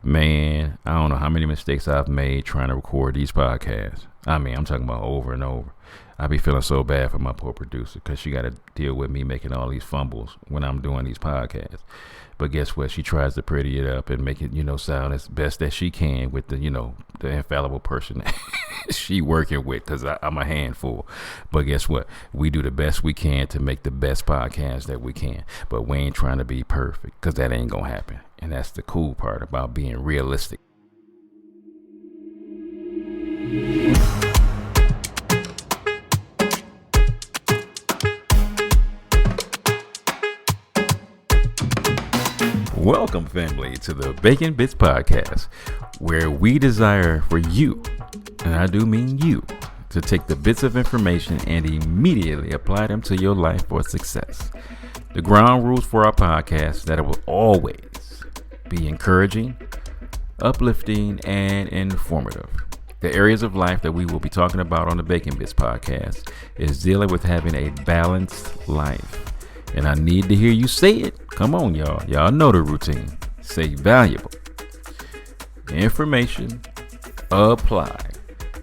Man, I don't know how many mistakes I've made trying to record these podcasts. I mean, I'm talking about over and over. I be feeling so bad for my poor producer because she got to deal with me making all these fumbles when I'm doing these podcasts. But guess what? She tries to pretty it up and make it, sound as best as she can with the infallible person that she working with, because I'm a handful. But guess what? We do the best we can to make the best podcast that we can. But we ain't trying to be perfect, because that ain't going to happen. And that's the cool part about being realistic. Welcome, family, to the Bacon Bits Podcast, where we desire for you, and I do mean you, to take the bits of information and immediately apply them to your life for success. The ground rules for our podcast that it will always be encouraging, uplifting, and informative. The areas of life that we will be talking about on the Bacon Bits Podcast is dealing with having a balanced life. And I need to hear you say it. Come on, y'all. Y'all know the routine. Say valuable. Information applied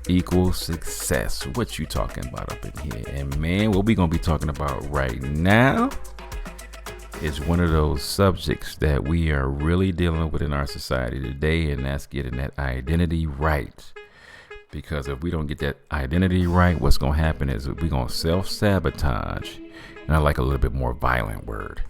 equals success. What you talking about up in here? And man, what we going to be talking about right now is one of those subjects that we are really dealing with in our society today, and that's getting that identity right. Because if we don't get that identity right, what's going to happen is we're going to self-sabotage. And I like a little bit more violent word.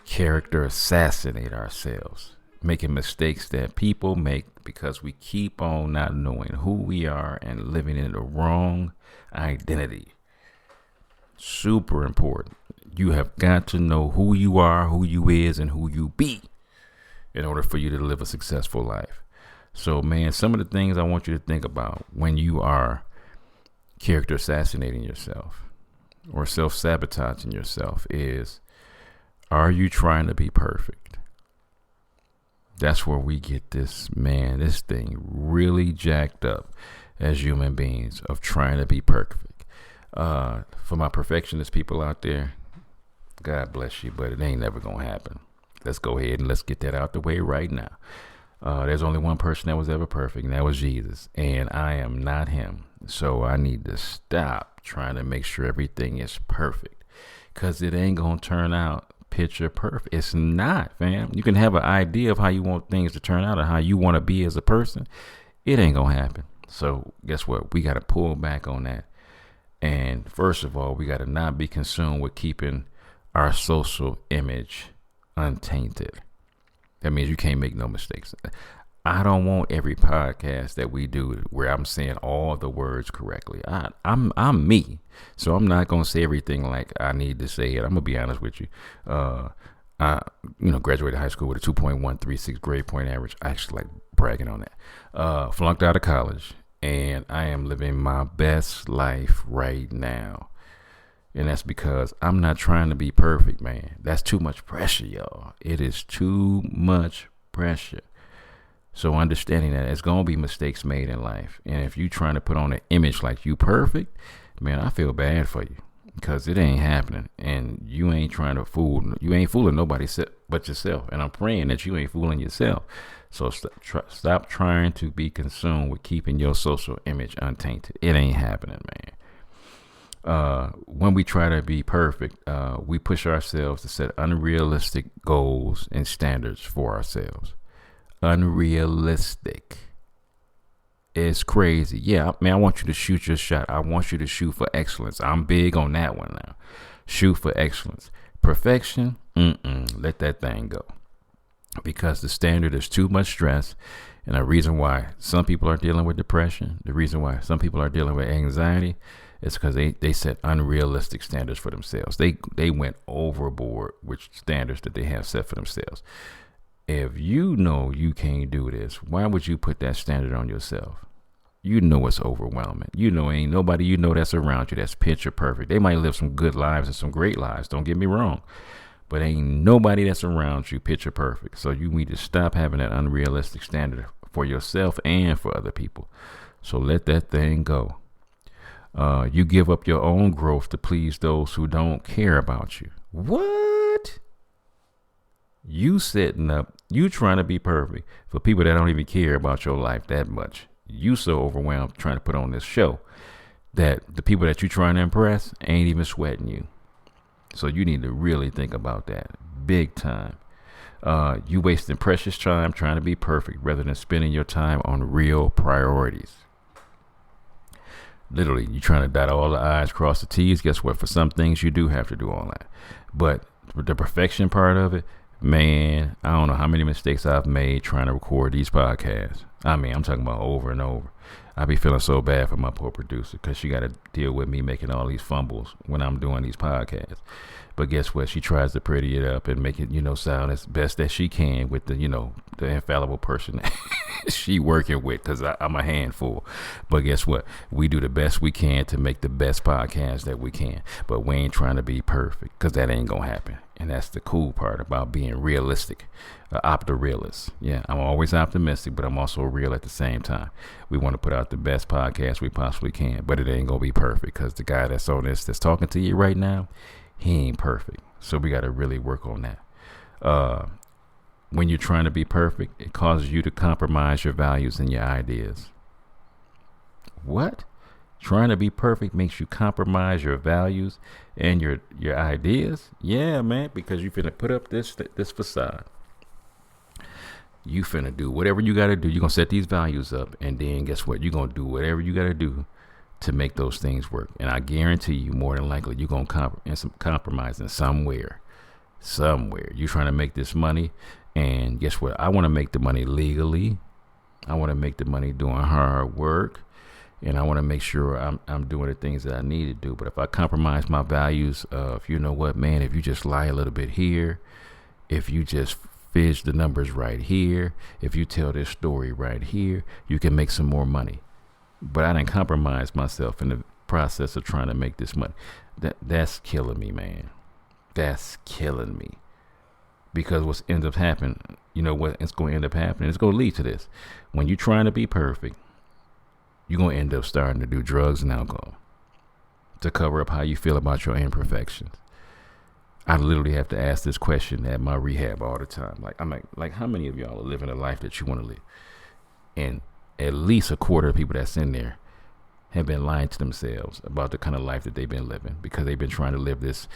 Character assassinate ourselves. Making mistakes that people make because we keep on not knowing who we are and living in the wrong identity. Super important. You have got to know who you are, who you is, and who you be in order for you to live a successful life. So, man, some of the things I want you to think about when you are character assassinating yourself or self-sabotaging yourself is, are you trying to be perfect? That's where we get this thing really jacked up as human beings of trying to be perfect. For my perfectionist people out there, God bless you, but it ain't never going to happen. Let's go ahead and let's get that out the way right now. There's only one person that was ever perfect, and that was Jesus. And I am not him. So I need to stop trying to make sure everything is perfect, because it ain't going to turn out picture perfect. It's not, fam. You can have an idea of how you want things to turn out and how you want to be as a person. It ain't going to happen. So guess what? We got to pull back on that. And first of all, we got to not be consumed with keeping our social image untainted. That means you can't make no mistakes. I don't want every podcast that we do where I'm saying all the words correctly. I'm me, so I'm not gonna say everything like I need to say it. I'm gonna be honest with you. I graduated high school with a 2.136 grade point average. I actually like bragging on that. Flunked out of college, and I am living my best life right now. And that's because I'm not trying to be perfect, man. That's too much pressure, y'all. It is too much pressure. So understanding that it's going to be mistakes made in life. And if you trying to put on an image like you perfect, man, I feel bad for you, because it ain't happening. And you ain't fooling nobody but yourself. And I'm praying that you ain't fooling yourself. So stop trying to be consumed with keeping your social image untainted. It ain't happening, man. When we try to be perfect, we push ourselves to set unrealistic goals and standards for ourselves. Unrealistic. It's crazy. Yeah, man, I want you to shoot your shot. I want you to shoot for excellence. I'm big on that one now. Shoot for excellence. Perfection, let that thing go. Because the standard is too much stress. And the reason why some people are dealing with depression, the reason why some people are dealing with anxiety, it's because they set unrealistic standards for themselves. They went overboard with standards that they have set for themselves. If you know you can't do this, why would you put that standard on yourself? You know it's overwhelming. You know ain't nobody that's around you that's picture perfect. They might live some good lives and some great lives, don't get me wrong. But ain't nobody that's around you picture perfect. So you need to stop having that unrealistic standard for yourself and for other people. So let that thing go. You give up your own growth to please those who don't care about you. What? You setting up, you trying to be perfect for people that don't even care about your life that much. You so overwhelmed trying to put on this show that the people that you trying to impress ain't even sweating you. So you need to really think about that big time. You wasting precious time trying to be perfect rather than spending your time on real priorities. Literally, you trying to dot all the I's, cross the T's. Guess what? For some things, you do have to do all that. But the perfection part of it, man, I don't know how many mistakes I've made trying to record these podcasts. I mean, I'm talking about over and over. I be feeling so bad for my poor producer because she got to deal with me making all these fumbles when I'm doing these podcasts. But guess what? She tries to pretty it up and make it, sound as best as she can with the, the infallible person that she working with, because I'm a handful. But guess what? We do the best we can to make the best podcast that we can. But we ain't trying to be perfect, because that ain't going to happen. And that's the cool part about being realistic, opto-realist. Yeah, I'm always optimistic, but I'm also real at the same time. We want to put out the best podcast we possibly can, but it ain't going to be perfect, because the guy that's on this, that's talking to you right now, he ain't perfect. So we got to really work on that. When you're trying to be perfect, it causes you to compromise your values and your ideas. What? Trying to be perfect makes you compromise your values and your ideas? Yeah, man, because you finna put up this facade. You finna do whatever you got to do. You're going to set these values up, and then guess what? You're going to do whatever you got to do to make those things work. And I guarantee you, more than likely, you're going to compromise in somewhere. You're trying to make this money, and guess what? I want to make the money legally. I want to make the money doing hard work, and I want to make sure I'm doing the things that I need to do. But if I compromise my values of, if you just lie a little bit here, if you just fidge the numbers right here, if you tell this story right here, you can make some more money. But I didn't compromise myself in the process of trying to make this money. That's killing me, man. That's killing me. Because what ends up happening, what it's going to end up happening, it's going to lead to this. When you're trying to be perfect, you're going to end up starting to do drugs and alcohol to cover up how you feel about your imperfections. I literally have to ask this question at my rehab all the time. Like, how many of y'all are living a life that you want to live? And at least a quarter of people that's in there have been lying to themselves about the kind of life that they've been living, because they've been trying to live this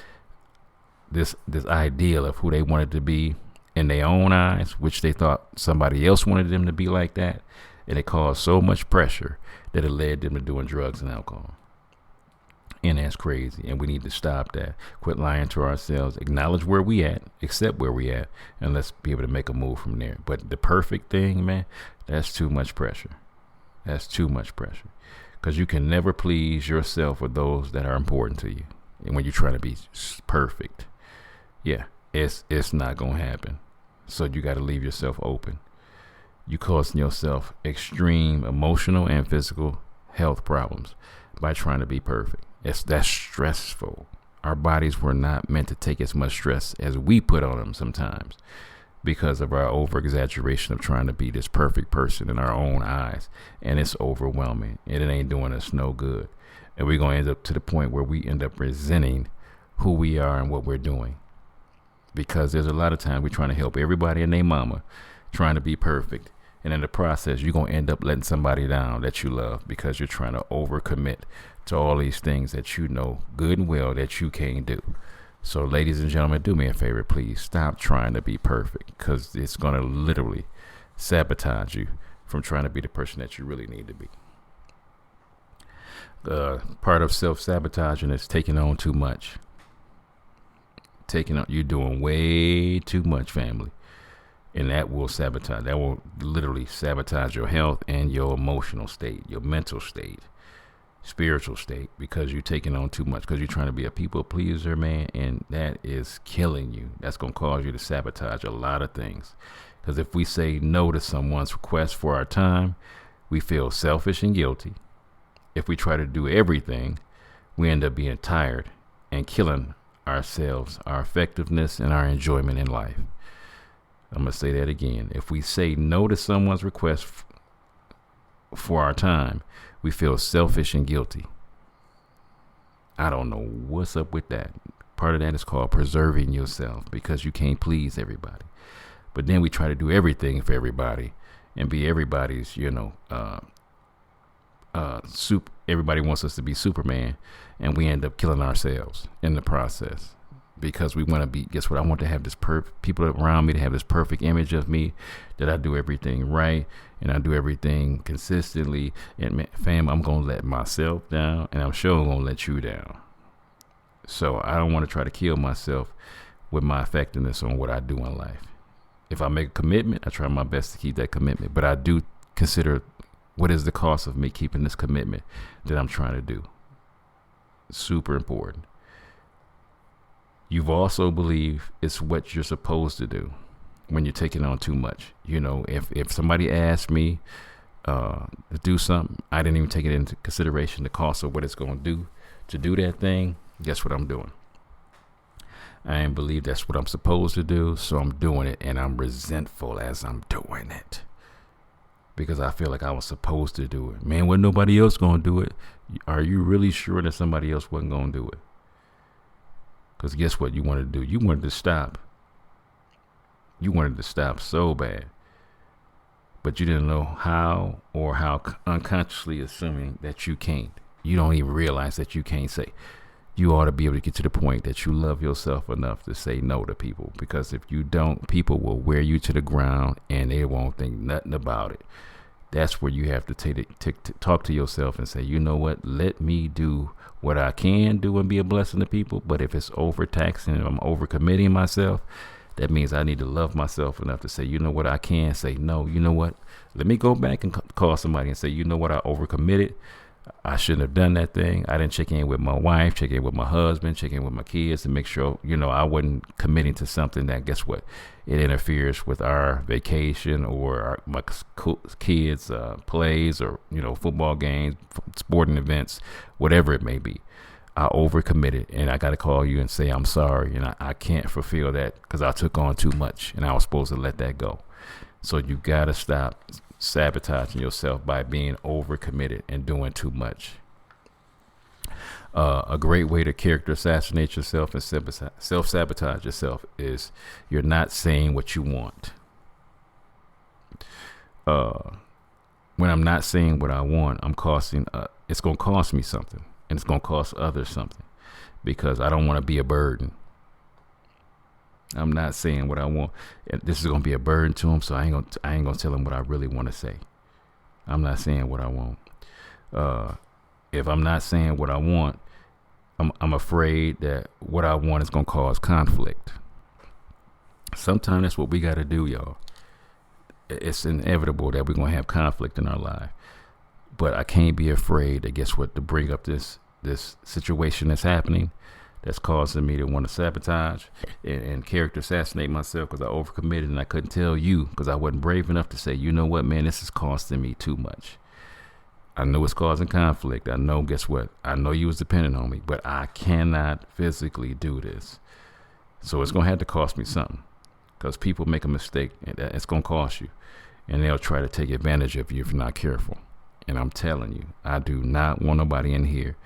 ideal of who they wanted to be in their own eyes, which they thought somebody else wanted them to be like that. And it caused so much pressure that it led them to doing drugs and alcohol. And that's crazy. And we need to stop that. Quit lying to ourselves. Acknowledge where we at, accept where we at, and let's be able to make a move from there. But the perfect thing, man, that's too much pressure. That's too much pressure. Because you can never please yourself or those that are important to you. And when you're trying to be perfect, yeah, it's not going to happen. So you got to leave yourself open. You causing yourself extreme emotional and physical health problems by trying to be perfect. That's stressful. Our bodies were not meant to take as much stress as we put on them sometimes, because of our over exaggeration of trying to be this perfect person in our own eyes. And it's overwhelming, and it ain't doing us no good. And we're going to end up to the point where we end up resenting who we are and what we're doing, because there's a lot of times we're trying to help everybody and their mama, trying to be perfect. And in the process, you're going to end up letting somebody down that you love, because you're trying to overcommit to all these things that you know good and well that you can't do. So ladies and gentlemen, do me a favor, please stop trying to be perfect, because it's going to literally sabotage you from trying to be the person that you really need to be. Part of self-sabotaging is taking on too much. You're doing way too much, family. And that will literally sabotage your health and your emotional state, your mental state, spiritual state, because you're taking on too much, because you're trying to be a people pleaser, man. And that is killing you. That's going to cause you to sabotage a lot of things. Because if we say no to someone's request for our time, we feel selfish and guilty. If we try to do everything, we end up being tired and killing ourselves, our effectiveness, and our enjoyment in life. I'm going to say that again. If we say no to someone's request for our time, we feel selfish and guilty. I don't know what's up with that. Part of that is called preserving yourself, because you can't please everybody. But then we try to do everything for everybody and be everybody's, everybody wants us to be Superman, and we end up killing ourselves in the process because we want to be, guess what? I want to have this people around me to have this perfect image of me, that I do everything right and I do everything consistently. And fam, I'm going to let myself down, and I'm sure I'm going to let you down. So I don't want to try to kill myself with my effectiveness on what I do in life. If I make a commitment, I try my best to keep that commitment, but I do consider what is the cost of me keeping this commitment that I'm trying to do. Super important. You've also believed it's what you're supposed to do when you're taking on too much. If somebody asked me to do something, I didn't even take it into consideration, the cost of what it's going to do to do that thing. Guess what I'm doing? I ain't believe that's what I'm supposed to do, so I'm doing it, and I'm resentful as I'm doing it because I feel like I was supposed to do it. Man, wasn't nobody else going to do it? Are you really sure that somebody else wasn't going to do it? Because guess what you wanted to do? You wanted to stop. You wanted to stop so bad, but you didn't know how, or how unconsciously assuming that you can't. You don't even realize that you can't say. You ought to be able to get to the point that you love yourself enough to say no to people, because if you don't, people will wear you to the ground and they won't think nothing about it. That's where you have to talk to yourself and say, you know what, let me do what I can do and be a blessing to people. But if it's overtaxing and I'm overcommitting myself, that means I need to love myself enough to say, you know what, I can say no. You know what, let me go back and call somebody and say, you know what, I overcommitted. I shouldn't have done that thing. I didn't check in with my wife, check in with my husband, check in with my kids to make sure, I wasn't committing to something that, guess what, it interferes with our vacation or my kids' plays or, football games, sporting events, whatever it may be. I overcommitted, and I got to call you and say I'm sorry, and I can't fulfill that because I took on too much and I was supposed to let that go. So you got to stop sabotaging yourself by being overcommitted and doing too much. A great way to character assassinate yourself and self-sabotage yourself is you're not saying what you want. When I'm not saying what I want, it's going to cost me something, and it's going to cost others something, because I don't want to be a burden. I'm not saying what I want. This is going to be a burden to them, so I ain't gonna tell them what I really want to say. I'm not saying what I want. If I'm not saying what I want, I'm afraid that what I want is going to cause conflict. Sometimes that's what we got to do, y'all. It's inevitable that we're going to have conflict in our life. But I can't be afraid that, guess what, to bring up this situation that's happening, that's causing me to want to sabotage and character assassinate myself because I overcommitted and I couldn't tell you because I wasn't brave enough to say, you know what, man, this is costing me too much. I know it's causing conflict. I know, guess what? I know you was dependent on me, but I cannot physically do this. So it's going to have to cost me something, because people make a mistake and it's going to cost you, and they'll try to take advantage of you if you're not careful. And I'm telling you, I do not want nobody in here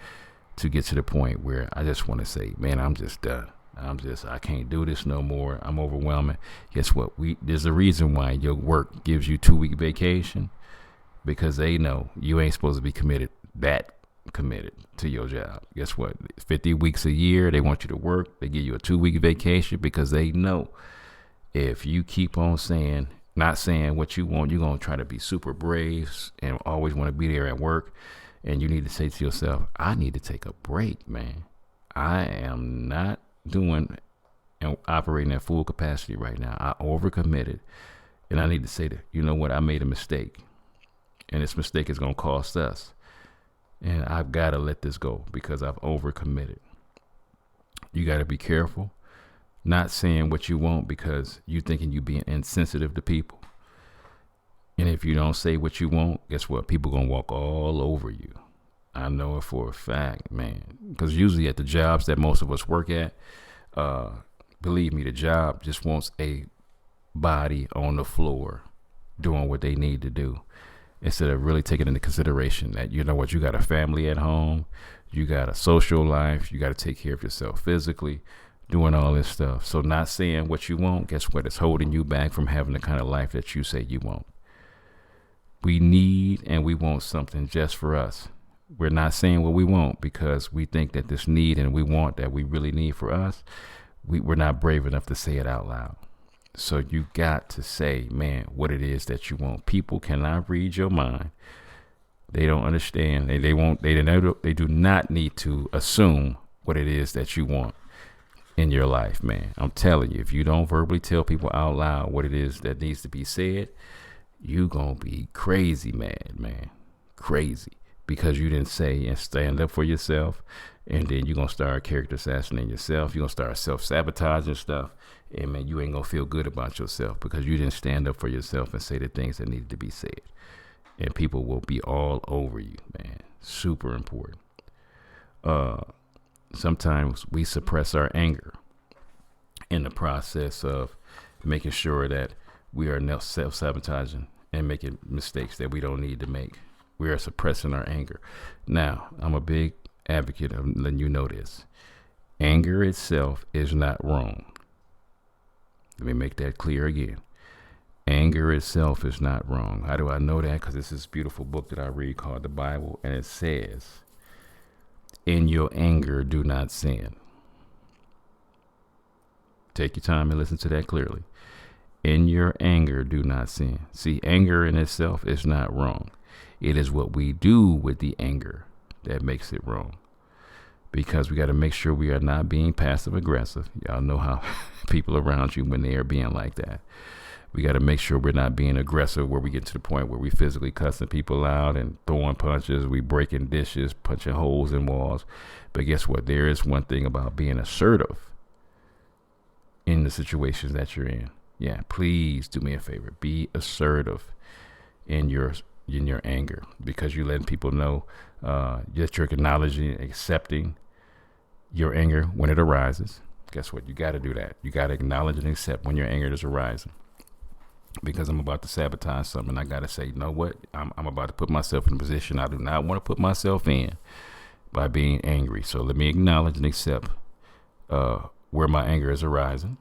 to get to the point where I just want to say, man, I'm just done. I can't do this no more. I'm overwhelming. Guess what? There's a reason why your work gives you 2-week vacation, because they know you ain't supposed to be committed to your job. Guess what? 50 weeks a year, they want you to work. They give you a 2-week vacation because they know if you keep on not saying what you want, you're going to try to be super brave and always want to be there at work. And you need to say to yourself, I need to take a break, man. I am not doing and operating at full capacity right now. I overcommitted. And I need to say that, you know what, I made a mistake. And this mistake is going to cost us. And I've got to let this go because I've overcommitted. You got to be careful. Not saying what you want because you thinking you being insensitive to people. And if you don't say what you want, guess what? People going to walk all over you. I know it for a fact, man. Because usually at the jobs that most of us work at, believe me, the job just wants a body on the floor doing what they need to do, instead of really taking into consideration that, you know what, you got a family at home, you got a social life, you got to take care of yourself physically. doing all this stuff. So not saying what you want, guess what? It's holding you back from having the kind of life that you say you want. We need and we want something just for us. We're not saying what we want because we think that this need and we want that we really need for us. We're not brave enough to say it out loud. So you got to say, man, what it is that you want. People cannot read your mind. They don't understand. They do not need to assume what it is that you want in your life, man. I'm telling you, if you don't verbally tell people out loud what it is that needs to be said, you gonna be crazy mad, man. Crazy. Because you didn't say and stand up for yourself. And then you're gonna start character assassinating yourself. You're gonna start self-sabotaging stuff. And man, you ain't gonna feel good about yourself because you didn't stand up for yourself and say the things that needed to be said. And people will be all over you, man. Super important. Sometimes we suppress our anger in the process of making sure that we are not self-sabotaging and making mistakes that we don't need to make. We are suppressing our anger. Now, I'm a big advocate of letting you know this. Anger itself is not wrong. Let me make that clear again. Anger itself is not wrong. How do I know that? Because this is this beautiful book that I read called the Bible, and it says, in your anger, do not sin. Take your time and listen to that clearly. In your anger, do not sin. See, anger in itself is not wrong. It is what we do with the anger that makes it wrong. Because we got to make sure we are not being passive aggressive. Y'all know how people around you when they are being like that. We got to make sure we're not being aggressive where we get to the point where we physically cussing people out and throwing punches. We breaking dishes, punching holes in walls. But guess what? There is one thing about being assertive in the situations that you're in. Yeah, please do me a favor. Be assertive in your anger, because you're letting people know that you're acknowledging, accepting your anger when it arises. Guess what? You got to do that. You got to acknowledge and accept when your anger is arising. Because I'm about to sabotage something, I got to say, you know what? I'm about to put myself in a position I do not want to put myself in by being angry. So let me acknowledge and accept where my anger is arising.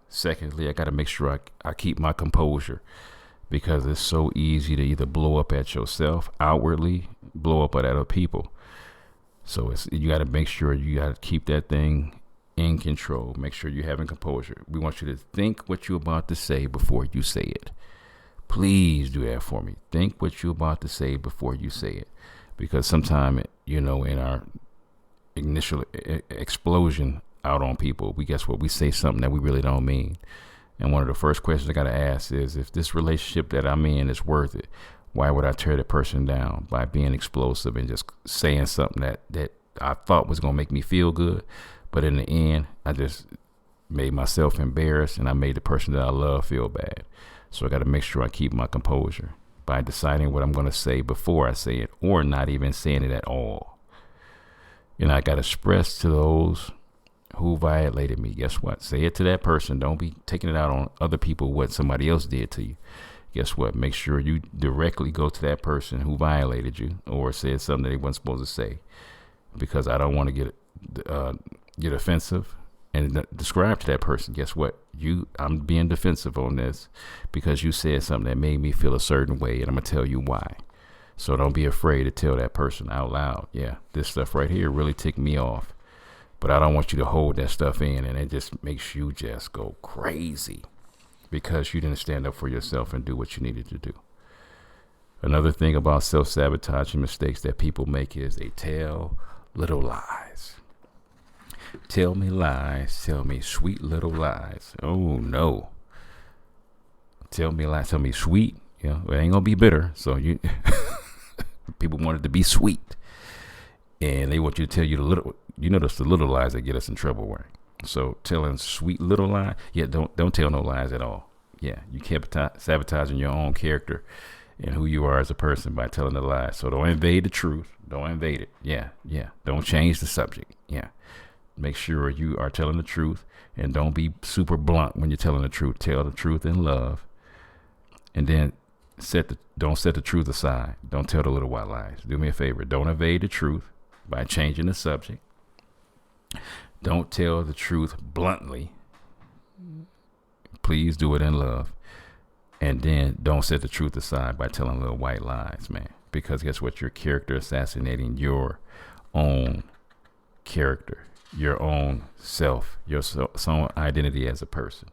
Secondly, I got to make sure I keep my composure, because it's so easy to either blow up at yourself outwardly, blow up at other people. So you got to make sure you got to keep that thing in control. Make sure you're having composure. We want you to think what you're about to say before you say it. Please do that for me. Think what you're about to say before you say it. Because sometimes, in our initial explosion out on people, we say something that we really don't mean. And one of the first questions I got to ask is, if this relationship that I'm in is worth it, why would I tear the person down by being explosive and just saying something that I thought was going to make me feel good? But in the end, I just made myself embarrassed, and I made the person that I love feel bad. So I got to make sure I keep my composure by deciding what I'm going to say before I say it, or not even saying it at all. And I got to express to those who violated me. Guess what? Say it to that person. Don't be taking it out on other people what somebody else did to you. Guess what? Make sure you directly go to that person who violated you or said something that they weren't supposed to say. Because I don't want to get offensive and describe to that person, guess what? I'm being defensive on this because you said something that made me feel a certain way, and I'm going to tell you why. So don't be afraid to tell that person out loud, yeah, this stuff right here really ticked me off. But I don't want you to hold that stuff in, and it just makes you just go crazy because you didn't stand up for yourself and do what you needed to do. Another thing about self-sabotaging mistakes that people make is they tell little lies. Tell me lies. Tell me sweet little lies. Oh, no. Tell me lies. Tell me sweet. It ain't going to be bitter. So people want it to be sweet. And they want you to tell you the little, that's the little lies that get us in trouble, right? So telling sweet little lies. Yeah, don't tell no lies at all. Yeah, you kept sabotaging your own character and who you are as a person by telling the lies. So don't invade the truth. Don't invade it. Yeah. Don't change the subject. Yeah. Make sure you are telling the truth, and don't be super blunt when you're telling the truth. Tell the truth in love, and then don't set the truth aside. Don't tell the little white lies. Do me a favor. Don't evade the truth by changing the subject. Don't tell the truth bluntly. Please do it in love. And then don't set the truth aside by telling little white lies, man. Because guess what? You're character assassinating your own character, your own self, your own identity as a person.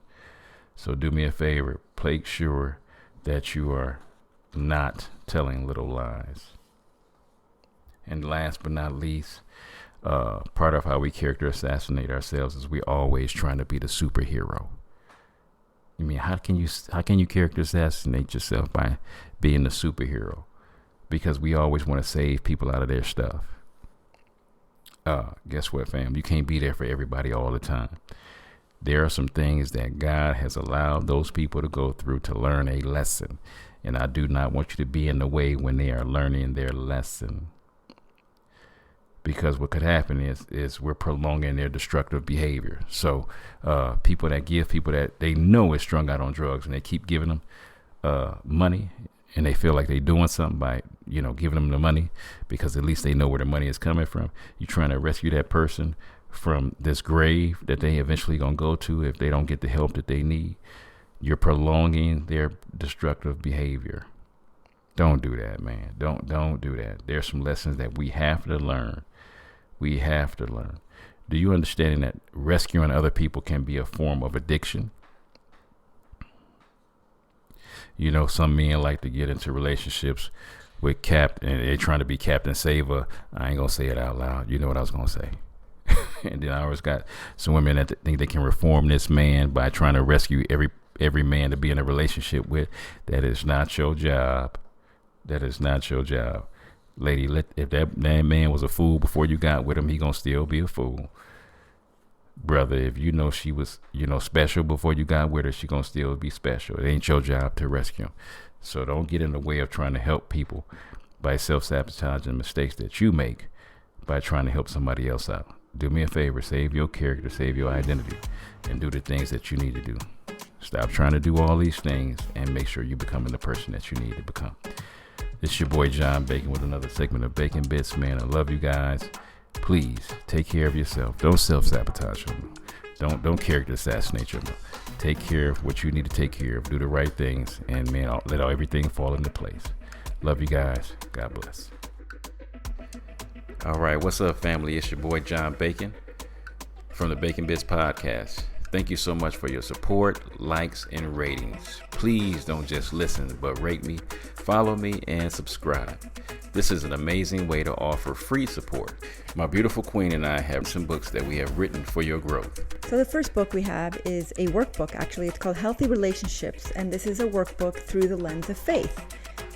So do me a favor. Make sure that you are not telling little lies. And last but not least, part of how we character assassinate ourselves is we always trying to be the superhero. I mean, how can you character assassinate yourself by being the superhero? Because we always want to save people out of their stuff. Guess what, fam? You can't be there for everybody all the time. There are some things that God has allowed those people to go through to learn a lesson. And I do not want you to be in the way when they are learning their lesson. Because what could happen is we're prolonging their destructive behavior. So people that give people that they know is strung out on drugs and they keep giving them money and they feel like they're doing something by, giving them the money because at least they know where the money is coming from. You're trying to rescue that person from this grave that they eventually going to go to if they don't get the help that they need. You're prolonging their destructive behavior. Don't do that, man. Don't do that. There's some lessons that we have to learn. We have to learn. Do you understand that rescuing other people can be a form of addiction? Some men like to get into relationships with and they're trying to be Captain Saver. I ain't going to say it out loud. You know what I was going to say. And then I always got some women that think they can reform this man by trying to rescue every man to be in a relationship with. That is not your job. That is not your job. Lady, if that man was a fool before you got with him, he gonna still be a fool. Brother, if you know she was, special before you got with her, she gonna still be special. It ain't your job to rescue him. So don't get in the way of trying to help people by self-sabotaging mistakes that you make by trying to help somebody else out. Do me a favor, save your character, save your identity, and do the things that you need to do. Stop trying to do all these things and make sure you're becoming the person that you need to become. It's your boy John Bacon with another segment of Bacon Bits, man. I love you guys. Please take care of yourself. Don't self-sabotage them. Don't character assassinate them. Take care of what you need to take care of. Do the right things, and man, let everything fall into place. Love you guys. God bless. All right, what's up, family? It's your boy John Bacon from the Bacon Bits podcast. Thank you so much for your support, likes, and ratings. Please don't just listen, but rate me, follow me, and subscribe. This is an amazing way to offer free support. My beautiful queen and I have some books that we have written for your growth. So the first book we have is a workbook, actually. It's called Healthy Relationships, and this is a workbook through the lens of faith.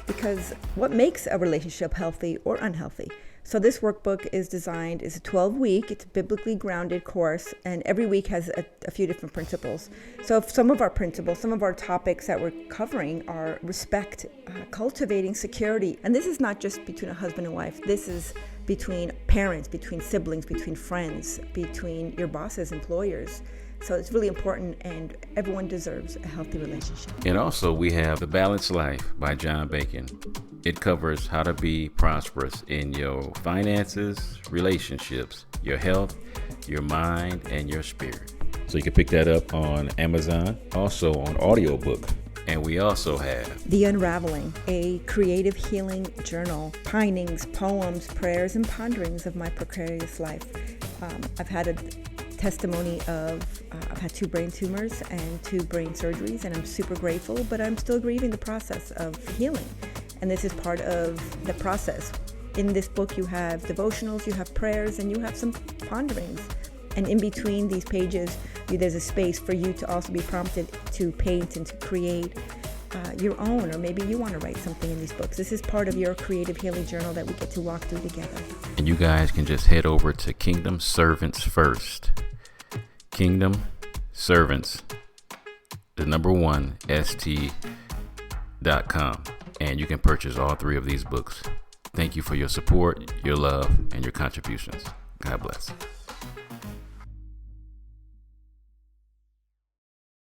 Because what makes a relationship healthy or unhealthy? So this workbook is designed, it's a 12-week, it's a biblically grounded course, and every week has a few different principles. So some of our principles, some of our topics that we're covering are respect, cultivating security. And this is not just between a husband and wife. This is between parents, between siblings, between friends, between your bosses, employers. So it's really important, and everyone deserves a healthy relationship. And also we have The Balanced Life by John Bacon. It covers how to be prosperous in your finances, relationships, your health, your mind, and your spirit. So you can pick that up on Amazon, also on audiobook. And we also have The Unraveling, a creative healing journal, pinings, poems, prayers, and ponderings of my precarious life. I've had a testimony of I've had 2 brain tumors and 2 brain surgeries, and I'm super grateful, but I'm still grieving the process of healing. And this is part of the process. In this book, you have devotionals, you have prayers, and you have some ponderings. And in between these pages, there's a space for you to also be prompted to paint and to create your own, or maybe you want to write something in these books. This is part of your creative healing journal that we get to walk through together. And you guys can just head over to Kingdom Servants First. Kingdom Servants, the number 1, st.com. And you can purchase all 3 of these books. Thank you for your support, your love, and your contributions. God bless.